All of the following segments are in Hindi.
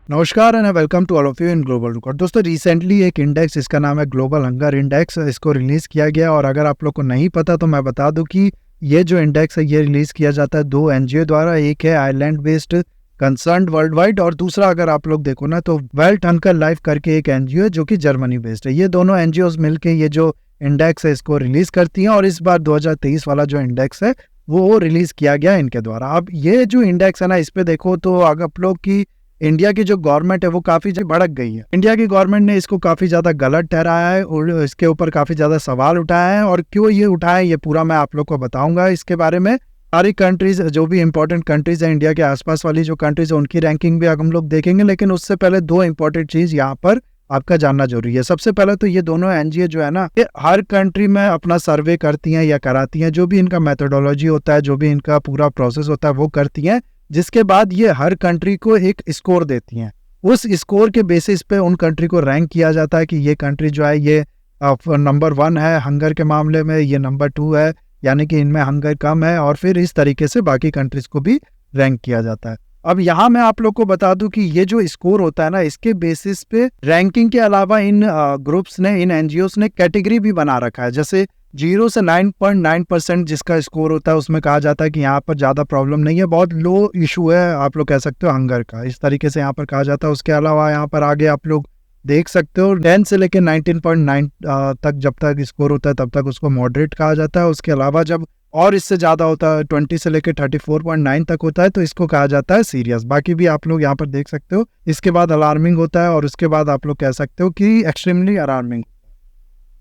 नमस्कार and welcome to all of you in global record. दोस्तों, रिसेंटली एक इंडेक्स, इसका नाम है ग्लोबल हंगर इंडेक्स, इसको रिलीज किया गया। और अगर आप लोग को नहीं पता तो मैं बता दूं कि ये जो इंडेक्स है ये रिलीज किया जाता है दो एनजीओ द्वारा। एक है Ireland based concern world wide, और दूसरा अगर आप लोग देखो ना तो वेल्थ हंकर लाइफ करके एक एनजीओ है जो कि जर्मनी बेस्ड है। ये दोनों एनजीओ मिलकर ये जो इंडेक्स है इसको रिलीज करती हैं, और इस बार 2023 वाला जो इंडेक्स है वो रिलीज किया गया इनके द्वारा। अब ये जो इंडेक्स है ना, इस पे देखो तो अगर आप लोग की इंडिया की जो गवर्नमेंट है वो काफी भड़क गई है। इंडिया की गवर्नमेंट ने इसको काफी ज्यादा गलत ठहराया है और इसके ऊपर काफी ज्यादा सवाल उठाया है। और क्यों ये उठाया ये पूरा मैं आप लोग को बताऊंगा इसके बारे में। सारी कंट्रीज जो भी इंपॉर्टेंट कंट्रीज है, इंडिया के आसपास वाली जो कंट्रीज है उनकी रैंकिंग भी हम लोग देखेंगे, लेकिन उससे पहले दो इंपॉर्टेंट चीज यहाँ पर आपका जानना जरूरी है। सबसे पहले तो ये दोनों एनजीओ जो है ना, ये हर कंट्री में अपना सर्वे करती हैं या कराती हैं, जो भी इनका मेथोडोलॉजी होता है, जो भी इनका पूरा प्रोसेस होता है वो करती हैं। जिसके बाद ये हर कंट्री को एक स्कोर देती हैं। उस स्कोर के बेसिस पे उन कंट्री को रैंक किया जाता है कि ये कंट्री जो है ये नंबर 1 है हंगर के मामले में, ये नंबर 2 है, यानी कि इनमें हंगर कम है, और फिर इस तरीके से बाकी कंट्रीज को भी रैंक किया जाता है। अब यहाँ मैं आप लोग को बता दूं कि ये जो स्कोर होता है ना, इसके बेसिस पे रैंकिंग के अलावा इन ग्रुप्स ने, इन एनजीओस ने कैटेगरी भी बना रखा है। जैसे 0 से 9.9% जिसका स्कोर होता है उसमें कहा जाता है कि यहाँ पर ज्यादा प्रॉब्लम नहीं है, बहुत लो इशू है, आप लोग कह सकते हो हंगर का, इस तरीके से यहाँ पर कहा जाता है। उसके अलावा यहाँ पर आगे आप लोग देख सकते हो 10 से लेकर 19.9 तक जब तक स्कोर होता है तब तक उसको मॉडरेट कहा जाता है। उसके अलावा जब और इससे ज्यादा होता है 20 से लेकर 34.9 तक होता है तो इसको कहा जाता है सीरियस। बाकी भी आप लोग यहाँ पर देख सकते हो। इसके बाद अलार्मिंग होता है, और उसके बाद आप लोग कह सकते हो कि एक्सट्रीमली अलार्मिंग।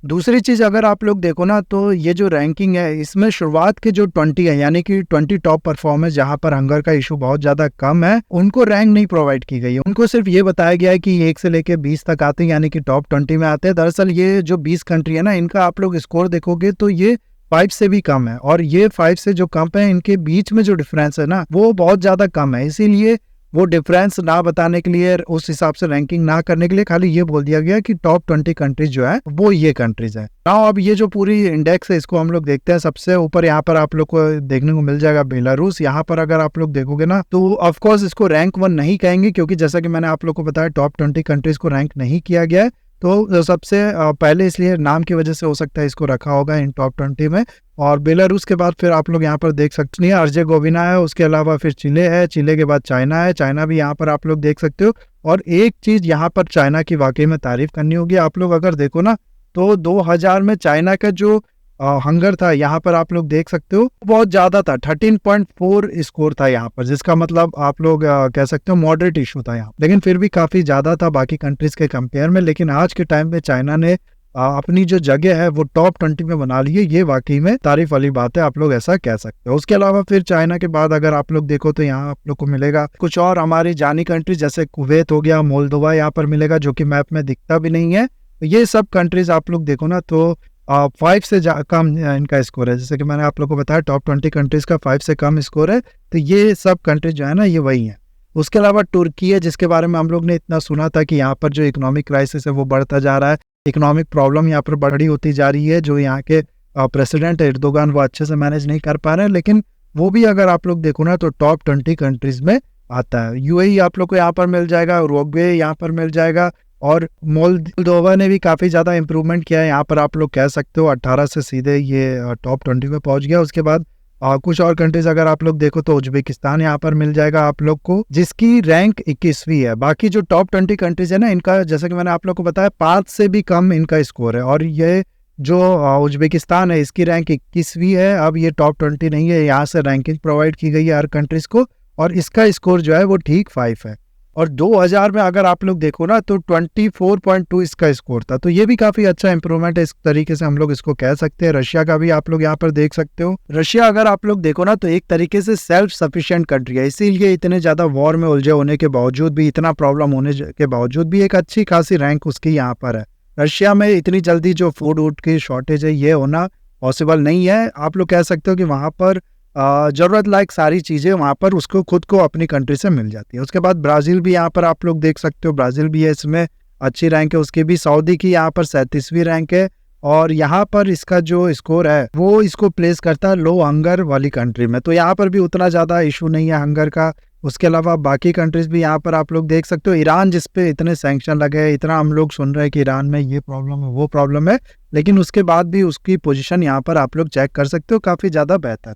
दूसरी चीज अगर आप लोग देखो ना तो ये जो रैंकिंग है इसमें शुरुआत के जो 20 है, यानी कि 20 टॉप परफॉर्मर्स जहां पर हंगर का इशू बहुत ज्यादा कम है, उनको रैंक नहीं प्रोवाइड की गई है। उनको सिर्फ ये बताया गया है कि 1 से लेके 20 तक आते हैं, यानी कि टॉप 20 में आते हैं। दरअसल ये जो 20 कंट्री है ना, इनका आप लोग स्कोर देखोगे तो ये 5 से भी कम है, और ये 5 से जो कम है इनके बीच में जो डिफरेंस है ना वो बहुत ज्यादा कम है। इसीलिए वो डिफरेंस ना बताने के लिए, उस हिसाब से रैंकिंग ना करने के लिए खाली ये बोल दिया गया कि टॉप 20 कंट्रीज जो है वो ये कंट्रीज है। नाउ अब ये जो पूरी इंडेक्स है इसको हम लोग देखते हैं। सबसे ऊपर यहाँ पर आप लोग को देखने को मिल जाएगा बेलारूस। यहाँ पर अगर आप लोग देखोगे ना तो ऑफ कोर्स इसको रैंक 1 नहीं कहेंगे, क्योंकि जैसा कि मैंने आप लोग को बताया टॉप 20 कंट्रीज को रैंक नहीं किया गया है। तो सबसे पहले इसलिए नाम की वजह से हो सकता है इसको रखा होगा इन टॉप 20 में। और बेलारूस के बाद फिर आप लोग यहाँ पर देख सकते हैं अर्जेगोविना है, उसके अलावा फिर चिले है, चिले के बाद चाइना है, चाइना भी यहाँ पर आप लोग देख सकते हो। और एक चीज यहाँ पर चाइना की वाकई में तारीफ करनी होगी। आप लोग अगर देखो ना तो 2000 में चाइना का जो हंगर था यहाँ पर आप लोग देख सकते हो बहुत ज्यादा था, 13.4 स्कोर था यहाँ पर, जिसका मतलब आप लोग कह सकते हो मॉडरेट इशू था यहाँ, लेकिन फिर भी काफी ज्यादा था बाकी कंट्रीज के कंपेयर में। लेकिन आज के टाइम में चाइना ने अपनी जो जगह है वो टॉप 20 में बना ली है। ये वाकई में तारीफ वाली बात है, आप लोग ऐसा कह सकते हो। उसके अलावा फिर चाइना के बाद अगर आप लोग देखो तो यहाँ आप लोग को मिलेगा कुछ और हमारी जानी कंट्री, जैसे कुवैत हो गया, मोल्दोवा यहाँ पर मिलेगा जो कि मैप में दिखता भी नहीं है। ये सब कंट्रीज आप लोग देखो ना तो 5 से कम इनका स्कोर है। जैसे कि मैंने आप लोग को बताया टॉप 20 कंट्रीज का 5 से कम स्कोर है, तो ये सब कंट्रीज जो है ना ये वही है। उसके अलावा तुर्की है, जिसके बारे में हम लोग ने इतना सुना था कि यहाँ पर जो इकोनॉमिक क्राइसिस है वो बढ़ता जा रहा है, इकोनॉमिक प्रॉब्लम यहाँ पर बड़ी होती जा रही है। जो यहाँ के प्रेसिडेंट एर्दोगान वो अच्छे से मैनेज नहीं कर पा रहे हैं, लेकिन वो भी अगर आप लोग देखो ना तो टॉप 20 कंट्रीज में आता है। यूएई आप लोग को यहाँ पर मिल जाएगा, उरुग्वे यहाँ पर मिल जाएगा, और मोल्दोवा ने भी काफी ज्यादा इंप्रूवमेंट किया है। यहाँ पर आप लोग कह सकते हो 18 से सीधे ये टॉप 20 में पहुंच गया। उसके बाद कुछ और कंट्रीज अगर आप लोग देखो तो उज्बेकिस्तान यहाँ पर मिल जाएगा आप लोग को, जिसकी रैंक 21वीं है। बाकी जो टॉप 20 कंट्रीज है ना, इनका जैसा कि मैंने आप लोग को बताया 5 से भी कम इनका स्कोर है। और ये जो उज्बेकिस्तान है इसकी रैंक 21वीं है। अब ये टॉप 20 नहीं है, यहाँ से रैंकिंग प्रोवाइड की गई है हर कंट्रीज को, और इसका स्कोर जो है वो ठीक 5 है। और 2000 में अगर आप लोग देखो ना तो 24.2 इसका स्कोर था, तो ये भी काफी अच्छा इंप्रूवमेंट है, इस तरीके से हम लोग इसको कह सकते हैं। रशिया का भी आप लोग यहाँ पर देख सकते हो। रशिया अगर आप लोग देखो ना तो एक तरीके से सेल्फ सफिशिएंट कंट्री है, इसीलिए इतने ज्यादा वॉर में उलझे होने के बावजूद भी, इतना प्रॉब्लम होने के बावजूद भी एक अच्छी खासी रैंक उसकी यहाँ पर है। रशिया में इतनी जल्दी जो फूड वूड की शॉर्टेज है ये होना पॉसिबल नहीं है। आप लोग कह सकते हो कि वहां पर जरूरत लायक सारी चीजें वहां पर उसको खुद को अपनी कंट्री से मिल जाती है। उसके बाद ब्राजील भी यहाँ पर आप लोग देख सकते हो, ब्राजील भी है, इसमें अच्छी रैंक है उसकी भी। सऊदी की यहाँ पर 37वीं रैंक है, और यहाँ पर इसका जो स्कोर है वो इसको प्लेस करता है लो हंगर वाली कंट्री में। तो यहाँ पर भी उतना ज्यादा इशू नहीं है हंगर का। उसके अलावा बाकी कंट्रीज भी यहाँ पर आप लोग देख सकते हो। ईरान जिस पे इतने सैंक्शन लगे, इतना हम लोग सुन रहे हैं कि ईरान में ये प्रॉब्लम है वो प्रॉब्लम है, लेकिन उसके बाद भी उसकी पोजीशन यहाँ पर आप लोग चेक कर सकते हो, काफ़ी ज़्यादा बेहतर।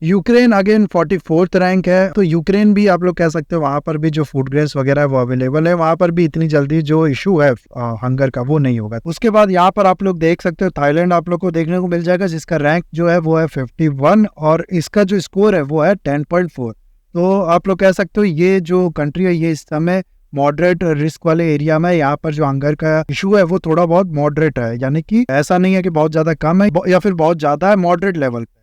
यूक्रेन अगेन 44th रैंक है, तो यूक्रेन भी आप लोग कह सकते हो वहाँ पर भी जो फूड ग्रेन्स वगैरह है वो अवेलेबल है, वहाँ पर भी इतनी जल्दी जो इशू है हंगर का वो नहीं होगा। उसके बाद यहाँ पर आप लोग देख सकते हो थाईलैंड आप लोग को देखने को मिल जाएगा, जिसका रैंक जो है वो है 51 और इसका जो स्कोर है वो है 10.4। तो आप लोग कह सकते हो ये जो कंट्री है ये इस समय मॉडरेट रिस्क वाले एरिया में, यहाँ पर जो हंगर का इशू है वो थोड़ा बहुत मॉडरेट है, यानी कि ऐसा नहीं है कि बहुत ज्यादा कम है या फिर बहुत ज्यादा है, मॉडरेट लेवल पे।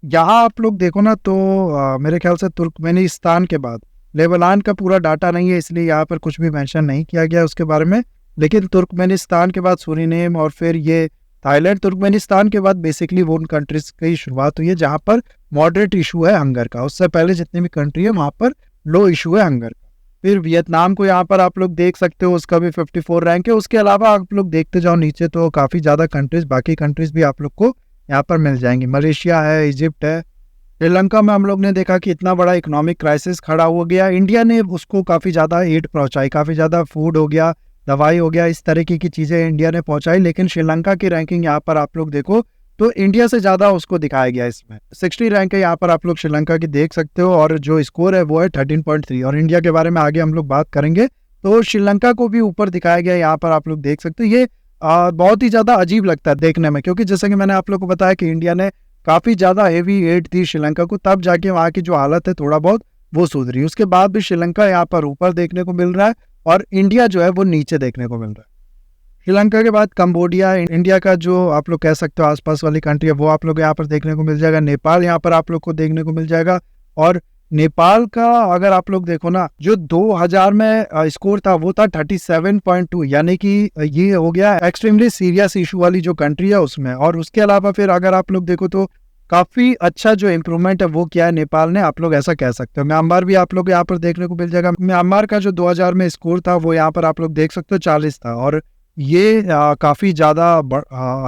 यहाँ आप लोग देखो ना तो मेरे ख्याल से तुर्कमेनिस्तान के बाद, लेबनान का पूरा डाटा नहीं है इसलिए यहाँ पर कुछ भी मेंशन नहीं किया गया उसके बारे में, लेकिन तुर्कमेनिस्तान के बाद सूरीनेम और फिर ये थाईलैंड, तुर्कमेनिस्तान के बाद बेसिकली वो उन कंट्रीज की शुरुआत हुई है जहाँ पर मॉडरेट इशू है हंगर का। उससे पहले जितनी भी कंट्री है वहाँ पर लो इशू है हंगर का। फिर वियतनाम को यहाँ पर आप लोग देख सकते हो, उसका भी 54 रैंक है। उसके अलावा आप लोग देखते जाओ नीचे तो काफ़ी ज़्यादा कंट्रीज, बाकी कंट्रीज भी आप लोग को यहाँ पर मिल जाएंगी। मलेशिया है, इजिप्ट है, श्रीलंका में हम लोग ने देखा कि इतना बड़ा इकोनॉमिक क्राइसिस खड़ा हो गया, इंडिया ने उसको काफ़ी ज़्यादा एड पहुँचाई, काफ़ी ज़्यादा फूड हो गया, दवाई हो गया, इस तरीके की चीज़ें इंडिया ने पहुँचाई। लेकिन श्रीलंका की रैंकिंग यहाँ पर आप लोग देखो तो इंडिया से ज़्यादा उसको दिखाया गया, इसमें 60 रैंक है यहाँ पर आप लोग श्रीलंका की देख सकते हो, और जो स्कोर है वो है 13.3। और इंडिया के बारे में आगे हम लोग बात करेंगे, तो श्रीलंका को भी ऊपर दिखाया गया यहाँ पर आप लोग देख सकते हो। ये बहुत ही ज़्यादा अजीब लगता है देखने में, क्योंकि जैसे कि मैंने आप लोग को बताया कि इंडिया ने काफ़ी ज़्यादा हेवी एड दी श्रीलंका को, तब जाके वहाँ की जो हालत है थोड़ा बहुत वो सुधरी। उसके बाद भी श्रीलंका यहाँ पर ऊपर देखने को मिल रहा है और इंडिया जो है वो नीचे देखने को मिल रहा है। श्रीलंका के बाद कंबोडिया, इंडिया का जो आप लोग कह सकते हो आसपास वाली कंट्री है वो आप लोग यहाँ पर देखने को मिल जाएगा। नेपाल यहाँ पर आप लोग को देखने को मिल जाएगा, और नेपाल का अगर आप लोग देखो ना, जो 2000 में स्कोर था वो था 37.2, यानी कि ये हो गया एक्सट्रीमली सीरियस इशू वाली जो कंट्री है उसमें। और उसके अलावा फिर अगर आप लोग देखो तो काफी अच्छा जो इम्प्रूवमेंट है वो किया है नेपाल ने, आप लोग ऐसा कह सकते हो। म्यांमार भी आप लोग यहाँ पर देखने को मिल जाएगा। म्यांमार का जो 2000 में स्कोर था वो यहाँ पर आप लोग देख सकते हो 40 था, और ये काफी ज्यादा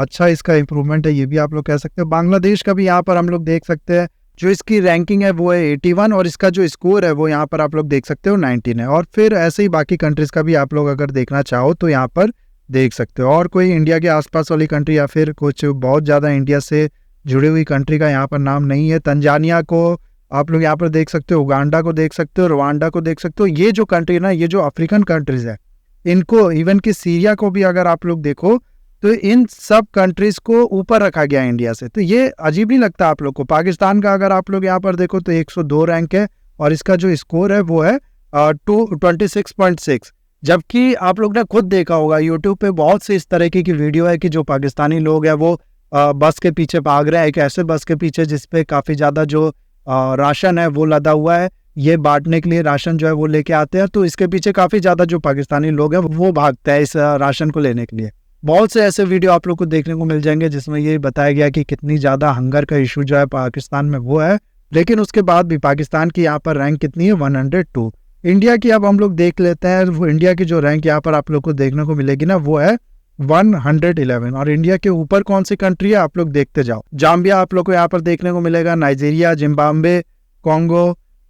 अच्छा इसका इम्प्रूवमेंट है, ये भी आप लोग कह सकते हो। बांग्लादेश का भी यहाँ पर हम लोग देख सकते हैं, जो इसकी रैंकिंग है वो है 81 और इसका जो स्कोर है वो यहाँ पर आप लोग देख सकते हो 19 है। और फिर ऐसे ही बाकी कंट्रीज का भी आप लोग अगर देखना चाहो तो यहाँ पर देख सकते हो। और कोई इंडिया के आसपास वाली कंट्री या फिर कुछ बहुत ज़्यादा इंडिया से जुड़ी हुई कंट्री का यहाँ पर नाम नहीं है। तंजानिया को आप लोग यहाँ पर देख सकते हो, उगांडा को देख सकते हो, रवांडा को देख सकते हो। ये जो कंट्री ना, ये जो अफ्रीकन कंट्रीज है, इनको, इवन कि सीरिया को भी अगर आप लोग देखो तो इन सब कंट्रीज को ऊपर रखा गया इंडिया से। तो ये अजीब नहीं लगता आप लोग को। पाकिस्तान का अगर आप लोग यहाँ पर देखो तो 102 रैंक है और इसका जो स्कोर है वो है 26.6। जबकि आप लोग ने खुद देखा होगा यूट्यूब पे बहुत से इस तरीके की वीडियो है कि जो पाकिस्तानी लोग हैं वो बस के पीछे भाग रहे हैं, एक ऐसे बस के पीछे जिसपे काफ़ी ज़्यादा जो राशन है वो लदा हुआ है, ये बांटने के लिए राशन जो है वो लेके आते हैं। तो इसके पीछे काफ़ी ज़्यादा जो पाकिस्तानी लोग हैं वो भागते हैं इस राशन को लेने के लिए। बहुत से ऐसे वीडियो आप लोग को देखने को मिल जाएंगे जिसमें ये बताया गया कि कितनी ज़्यादा हंगर का इशू जो है पाकिस्तान में वो है। लेकिन उसके बाद भी पाकिस्तान की यहाँ पर रैंक कितनी है, 102। इंडिया की अब हम लोग देख लेते हैं, वो इंडिया की जो रैंक यहाँ पर आप लोग को देखने को मिलेगी ना वो है 111। और इंडिया के ऊपर कौन सी कंट्री है आप लोग देखते जाओ। जाम्बिया आप लोग को यहाँ पर देखने को मिलेगा, नाइजीरिया, जिम्बाब्वे, कॉन्गो,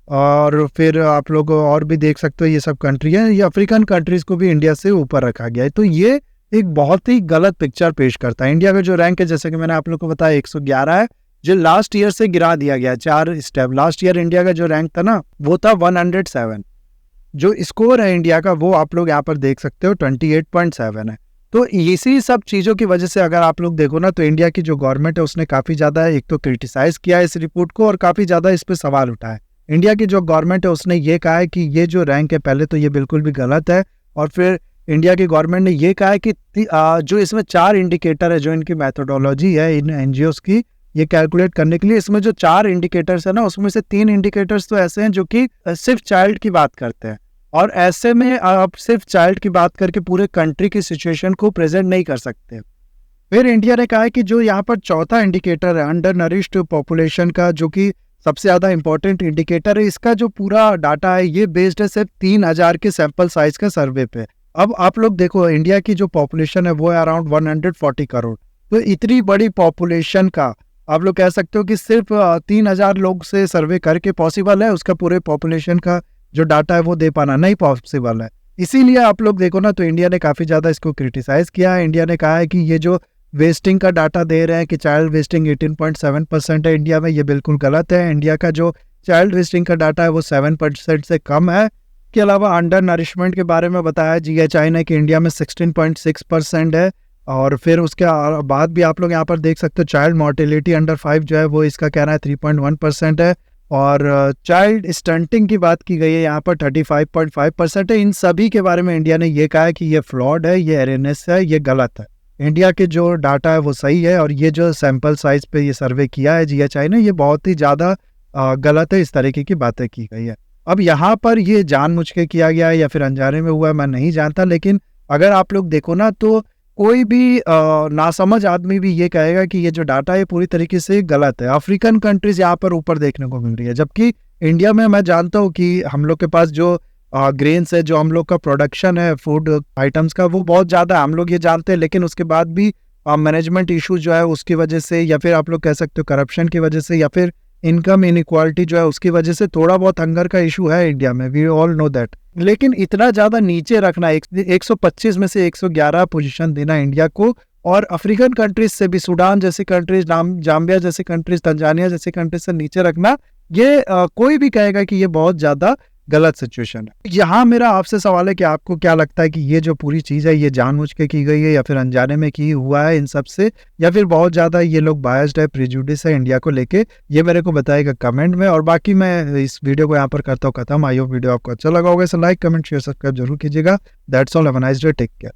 और फिर आप लोग और भी देख सकते हो ये सब कंट्री है। ये अफ्रीकन कंट्रीज को भी इंडिया से ऊपर रखा गया है। तो ये एक बहुत ही गलत पिक्चर पेश करता है। इंडिया का जो रैंक है जैसे कि मैंने आप लोग को बताया 111 है, जो लास्ट ईयर से गिरा दिया गया 4 स्टेप। लास्ट ईयर इंडिया का जो रैंक था ना वो था 107। जो स्कोर है इंडिया का वो आप लोग यहाँ पर देख सकते हो 28.7 है। तो इसी सब चीज़ों की वजह से अगर आप लोग देखो ना तो इंडिया की जो गवर्नमेंट है उसने काफ़ी ज़्यादा एक तो क्रिटिसाइज किया है इस रिपोर्ट को और काफ़ी ज़्यादा इस पर सवाल उठाया। इंडिया की जो गवर्नमेंट है उसने ये कहा है कि ये जो रैंक है पहले तो ये बिल्कुल भी गलत है, और फिर इंडिया की गवर्नमेंट ने ये कहा है कि जो इसमें 4 इंडिकेटर है, जो इनकी मैथोडोलॉजी है इन एनजीओस की ये कैलकुलेट करने के लिए, इसमें जो 4 इंडिकेटर्स है ना उसमें से 3 इंडिकेटर्स तो ऐसे हैं जो कि सिर्फ चाइल्ड की बात करते हैं, और ऐसे में आप सिर्फ चाइल्ड की बात करके पूरे कंट्री की सिचुएशन को प्रेजेंट नहीं कर सकते। फिर इंडिया ने कहा है कि जो यहाँ पर चौथा इंडिकेटर है अंडर नरिश्ड पॉपुलेशन का, जो कि सबसे ज़्यादा इंपॉर्टेंट इंडिकेटर है, इसका जो पूरा डाटा है ये बेस्ड है सिर्फ 3000 के सैंपल साइज का सर्वे पे। अब आप लोग देखो इंडिया की जो पॉपुलेशन है वो है अराउंड 140 करोड़। तो इतनी बड़ी पॉपुलेशन का आप लोग कह सकते हो कि सिर्फ 3000 लोग से सर्वे करके पॉसिबल है उसका पूरे पॉपुलेशन का जो डाटा है वो दे पाना नहीं पॉसिबल है। इसीलिए आप लोग देखो ना, तो इंडिया ने काफ़ी ज़्यादा इसको क्रिटिसाइज़ किया है। इंडिया ने कहा है कि ये जो वेस्टिंग का डाटा दे रहे हैं कि चाइल्ड वेस्टिंग 18.7% है इंडिया में, ये बिल्कुल गलत है। इंडिया का जो चाइल्ड वेस्टिंग का डाटा है वो 7% से कम है। के अलावा अंडर नरिशमेंट के बारे में बताया जीएचआई ने कि इंडिया में 16.6% है। और फिर उसके बाद भी आप लोग यहाँ पर देख सकते हो चाइल्ड मोर्टेलिटी अंडर 5 जो है वो इसका कहना है 3.1% है। और चाइल्ड स्टंटिंग की बात की गई है यहाँ पर 35.5% है। इन सभी के बारे में इंडिया ने ये कहा है कि ये फ्लॉड है, ये एरनेस है, ये गलत है। इंडिया के जो डाटा है वो सही है, और ये जो सैंपल साइज पे ये सर्वे किया है जीएचआई ने, ये बहुत ही ज़्यादा गलत है। इस तरीके की बातें की गई है। अब यहाँ पर ये जानबूझ के किया गया है या फिर अनजाने में हुआ है मैं नहीं जानता, लेकिन अगर आप लोग देखो ना तो कोई भी नासमझ आदमी भी ये कहेगा कि ये जो डाटा है पूरी तरीके से गलत है। अफ्रीकन कंट्रीज यहाँ पर ऊपर देखने को मिल रही है, जबकि इंडिया में मैं जानता हूँ कि हम लोग के पास जो ग्रेन्स है, जो हम लोग का प्रोडक्शन है फूड आइटम्स का, वो बहुत ज़्यादा हम लोग ये जानते हैं। लेकिन उसके बाद भी मैनेजमेंट इशू जो है उसकी वजह से, या फिर आप लोग कह सकते हो करप्शन की वजह से, या फिर इनकम इनइक्वालिटी जो है उसकी वजह से थोड़ा बहुत हंगर का इशू है इंडिया में, वी ऑल नो दैट। लेकिन इतना ज़्यादा नीचे रखना, 125 में से 111 पोजीशन देना इंडिया को, और अफ्रीकन कंट्रीज से भी, सूडान जैसी कंट्रीज, जाम्बिया जैसी कंट्रीज, तंजानिया जैसी कंट्रीज से नीचे रखना, ये कोई भी कहेगा कि ये बहुत ज़्यादा गलत सिचुएशन है। यहाँ मेरा आपसे सवाल है कि आपको क्या लगता है कि ये जो पूरी चीज़ है ये जानबूझ के की गई है या फिर अनजाने में की हुआ है इन सब से, या फिर बहुत ज़्यादा ये लोग बायस्ड है, प्रेजुडिस है इंडिया को लेके? ये मेरे को बताएगा कमेंट में। और बाकी मैं इस वीडियो को यहाँ पर करता हूँ खत्म। आई होप वीडियो आपको अच्छा लगा होगा। इसे लाइक, कमेंट, शेयर, सब्सक्राइब जरूर कीजिएगा। That's all, have a nice day, take care.